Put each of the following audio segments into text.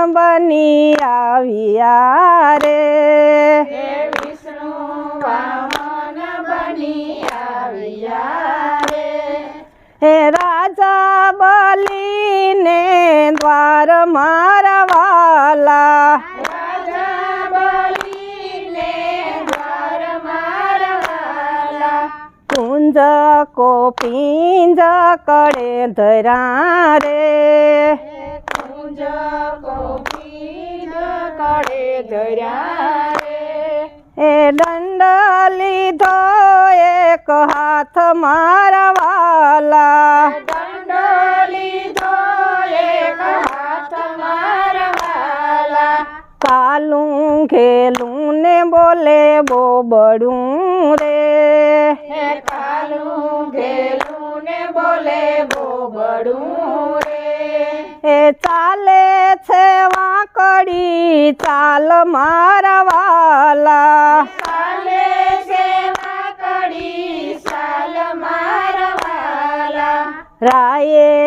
બની આવ્યા રે વિષ્ણુ વામન બની આવ્યા રે હે રાજા બલીને દ્વાર મારા વાલા રાજા બલીને દ્વાર મારા વાલા કુંજ કો પિંજ કડે ધરા રે કુંજ કોપી કડે ધર્યા રે એ દંડ લીધો એક હાથ મારા વાલા દંડ લીધો એક હાથ મારા વાલા કાલું ઘેલું ને બોલે બોબડું રે હે કાલું ઘેલું ને બોલે બોબડું રે એ ચાલે છે વાંકડી ચાલ મારા વાલા ચાલે છે વાકડી ચાલ મારા વાલા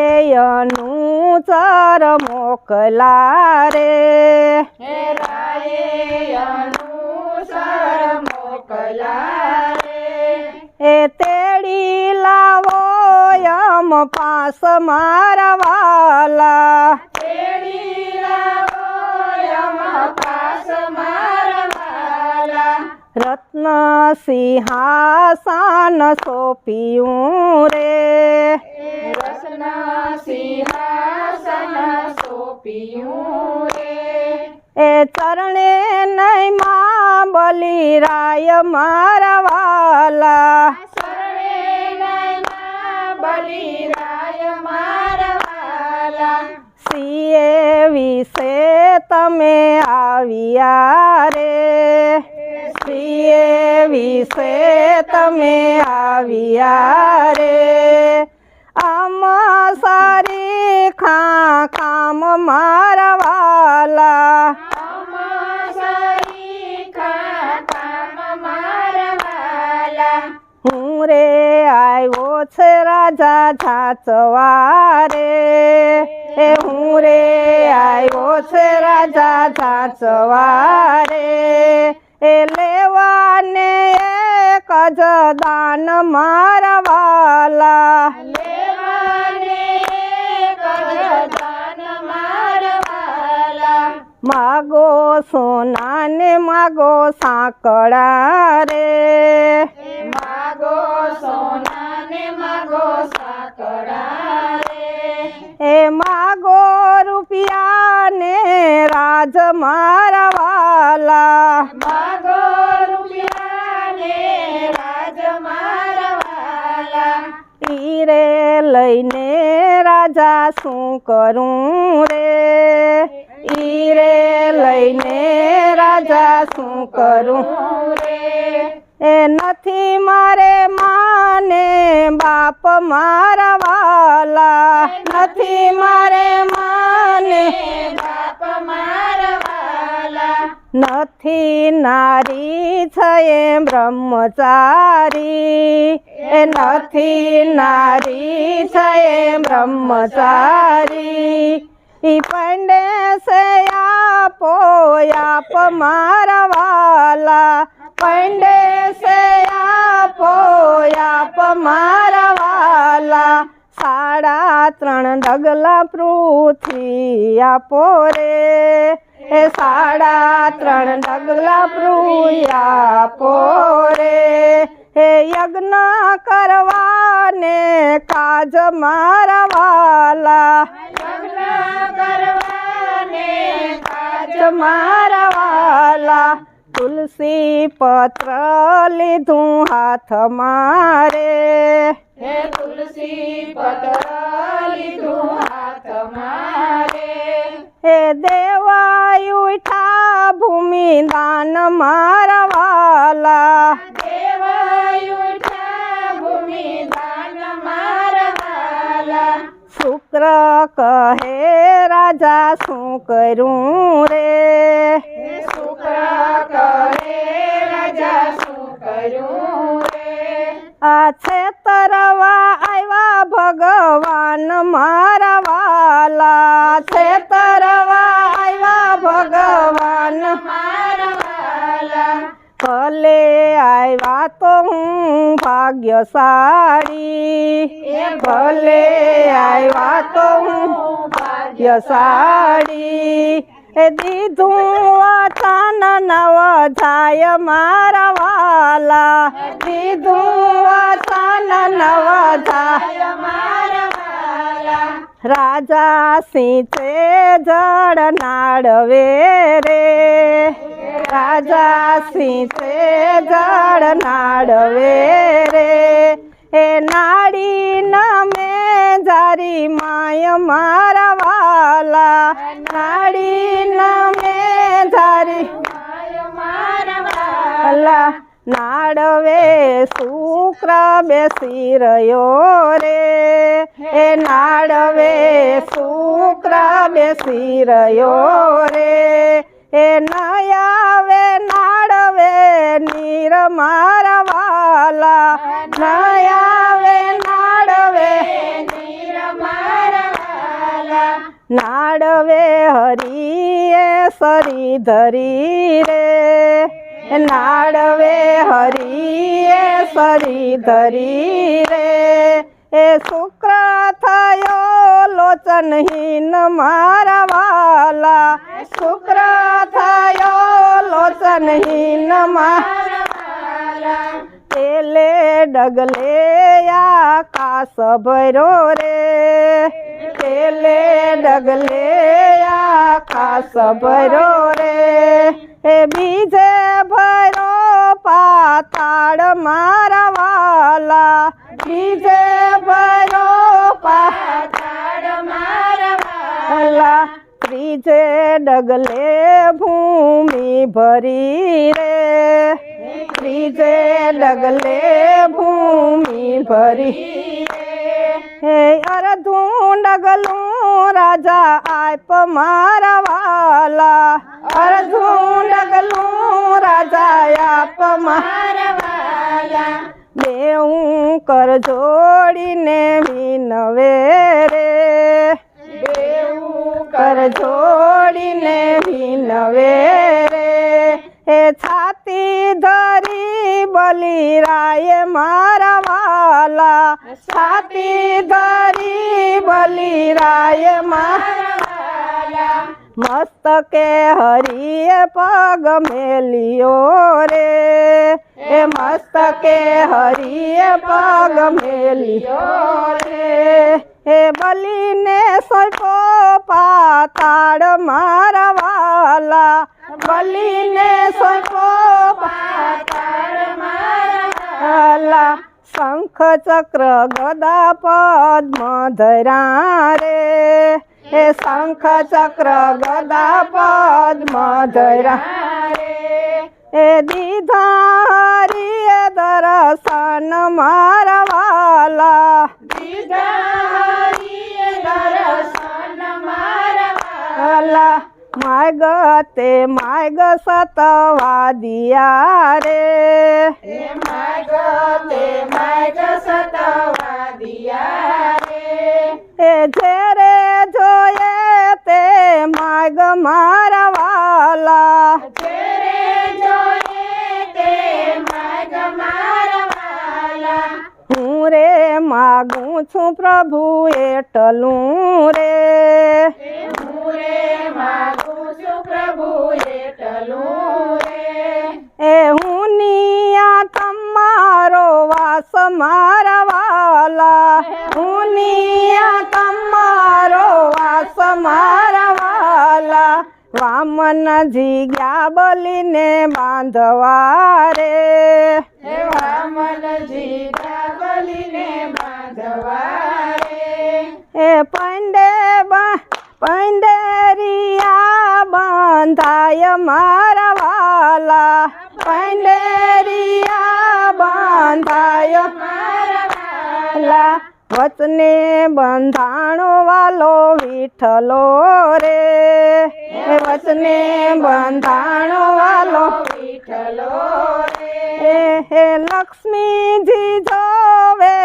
રાયેયનું ચર મોકલા રે હે રાયે અનુસર મોકલા રે એ તેડી લાવો યમ પાસ મારા વાલા તેડી લાવો યમ પાસ મારા વાલા રત્ન સિંહાસન સોંપ્યું રે રત્ન સિંહાસન સોંપ્યું રે એ ચરણે નહીં માં બલિરાય મારા વાલા શરણે નયના બલિરાય મારા વાલા સિએ વિશે તમે આવ્યા રે સિએ વિશે તમે આવ્યા રે આમ સારી કામ મારા વાલા હું રે આવ્યો છે રાજા ઝાંચવા રે એ હું રે આવ્યો છે રાજા ઝાંચવા રે એ લેવાને એક જ દાન મારા વાલા માગો સોના ને માગો સાંકળા રે માગો સોના ને માગો સાકડા રે એ માગો રૂપિયા ને રાજ મારા વાલા માગો રૂપિયા ને રાજ મારા વાલા હીરે લઈને રાજા શું કરું રે હીરે લઈને રાજા શું કરું રે એ નથી મારે માને બાપ મારા વાલા નથી મારે માને બાપ મારા વાલા નથી નારી છે બ્રહ્મચારી એ નથી નારી છે બ્રહ્મચારી ઈ પંડે સે આપો આપ મારા વાલા પંડે સે આપો આપ મારા વાલા 3.5 ડગલા પૃથ્વી આપો રે એ 3.5 ડગલા પૃથ્વી આપો રે હે યજ્ઞ કરવાને કાજ મારા વાલા લગ્ન કરવાને કાજ મારા વાલા તુલસી પત્ર લીધું હાથ મારે હે તુલસી પત્ર લીધું હાથ મારે હે દેવાય ઉઠા ભૂમિ દાન મારા વાલા દેવાયુઠા ભૂમિ દાન મારા વાલા શુક્ર કહે રાજા શું કરું રે શુક્ર કહે રાજા શું કર્યું રે આ છેતરવા આવ્યા ભગવાન મારા વાલા છેતરવા આવ્યા ભાગ્યશાળી ભલે આવ્યા તો હું ભાગ્યશાળી દીધું વચન નવ જાય મારા વાલા દીધું વચન નવ જાય રાજા સિંચે જળ નાડવે રે રાજા સિંચે જળ નાડવે રે એ નાડી નમે જારી માય મારા વાલા નાડી નમે જારી વાલા નાડવે શુક્ર બેસી રહ્યો રે એ નાડવે શુક્ર બેસી રહ્યો રે એ નયાવે નાડવે નીર મારા વાલા નયાવે નાડવે નીર મારા વાલા નાડવે હરિએ સરી ધરી રે નાડવે હરિએ સરી ધરી રે એ શુક્ર થયો લોચનહીન મારા વાલા શુક્ર થયો લોચનહીન મારા વાલા તેલે ડગલે આકાશ ભર્યો રે તેલે ડગલે આકાશ ભર્યો રે એ બીજે ભર્યો પાતાળ મારા વાલા બીજે ભર્યો પાતાળ મારા વાલા ત્રીજે ડગલે ભૂમિ ભરી રે ત્રીજે ડગલે ભૂમિ ભરી હે અર્ધું ડગલું રાજા આપ મારા વાલા અર્ધું ડગલું રાજા આપ મારા વાલા બેઉં કર જોડીને વિનવે રે બેઉં કર જોડીને વિનવે રે એ છાતી ધરી બલિરાય મારા વાલા છાતી ધરી બલિરાય મારા વાલા મસ્તકે હરિએ પગ મેલ્યો રે એ મસ્તકે હરિએ પગ મેલ્યો રે એ બલીને સોંપો પાતાળ મારા વાલા બલીને સોંપો પાતાળ મારા વાલા શંખ ચક્ર ગદા પદ્મ ધરા રે એ શંખ ચક્ર ગદા પદ્મ ધરા રે એ દીધા હરિએ દર્શન મારા વાલા દીધા હરિએ દર્શન મારા વાલા માર્ગ તે માર્ગ સતવા દિયા રે માર્ગ તે માર્ગ સતવા દિયા રે એ જેરે જોયે તે માર્ગ મારા વાલા જેરે જોયે તે માર્ગ મારા વાલા હું રે માગું છું પ્રભુ એટલું રે હું રે માગું છું પ્રભુ એટલું રે એ હું નિયા તમારો વાસ મારા વાલા હું નિયા તમારો વાસ મારા વાલા વામનજી ગયા બલીને બાંધવા રે વામનજી ગયા બલીને બાંધવા રે એ પંડેરિયા બંધાય મારા વાલા પંડેરિયા બંધાય મારા વાલા વચને બંધાણો વાલો વિઠ્ઠલો રે વચને બંધાણો વાલો વિઠ્ઠલો રે હે લક્ષ્મીજી જોવે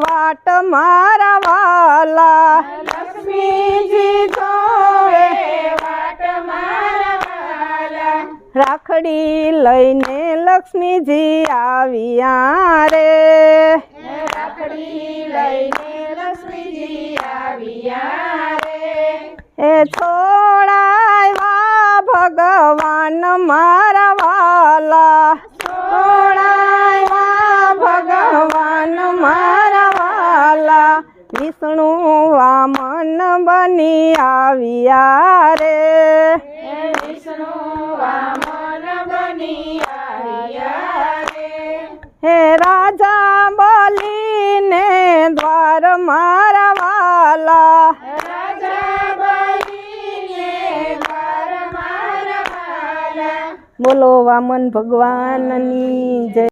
વાટ મારા વાલા લક્ષ્મીજી જોવે વાટ મારા વાલા રાખડી લઈને લક્ષ્મીજી આવ્યા રે રાખડી લઈને લક્ષ્મીજી આવ્યા રે એ છોડાવ્યા ભગવાન મારા વાલા છોડાવ્યા ભગવાન મારા વાલા વિષ્ણુ વામન બની આવ્યા રે વિષ્ણુ વામન બની આવ્યા રે હે રાજા બોલીને દ્વાર મારા વાલા રાજા બનીને દ્વાર મારા વાલા બોલો વામન ભગવાનની જય